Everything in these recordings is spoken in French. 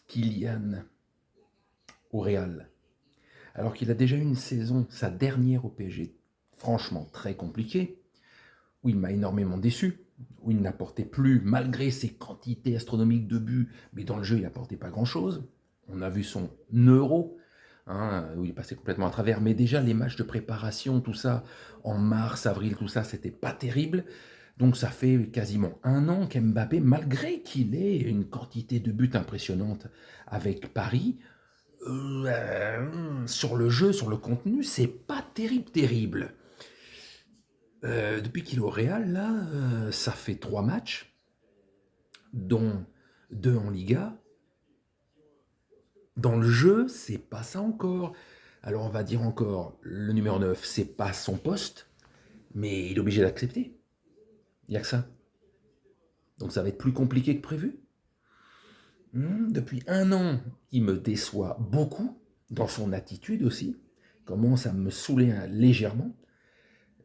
Kylian au Real, alors qu'il a déjà eu une saison, sa dernière au PSG, franchement très compliquée, où il m'a énormément déçu, où il n'apportait plus, malgré ses quantités astronomiques de buts, mais dans le jeu, il n'apportait pas grand-chose. On a vu son euro, hein, où il est passé complètement à travers, mais déjà les matchs de préparation, tout ça, en mars, avril, tout ça, c'était pas terrible. Donc ça fait quasiment un an qu'Mbappé, malgré qu'il ait une quantité de buts impressionnante avec Paris, sur le jeu, sur le contenu, c'est pas terrible, terrible. Depuis qu'il est au Real, là, ça fait 3 matchs, dont 2 en Liga. Dans le jeu, c'est pas ça encore. Alors on va dire encore, le numéro 9, c'est pas son poste, mais il est obligé d'accepter. Il n'y a que ça. Donc ça va être plus compliqué que prévu. Depuis un an, il me déçoit beaucoup, dans son attitude aussi. Il commence à me saouler légèrement.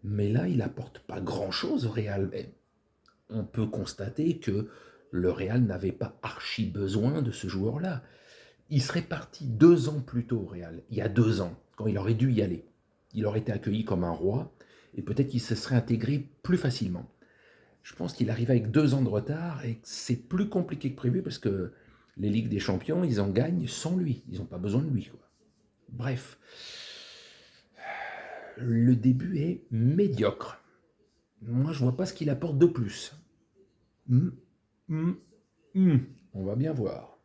Mais là, il apporte pas grand-chose au Real. On peut constater que le Real n'avait pas archi besoin de ce joueur-là. Il serait parti 2 ans plus tôt au Real, il y a 2 ans, quand il aurait dû y aller. Il aurait été accueilli comme un roi, et peut-être qu'il se serait intégré plus facilement. Je pense qu'il arrive avec 2 ans de retard, et que c'est plus compliqué que prévu, parce que les Ligues des Champions, ils en gagnent sans lui. Ils n'ont pas besoin de lui, quoi. Bref, le début est médiocre. Moi, je vois pas ce qu'il apporte de plus. Hmm, hmm, hmm. On va bien voir.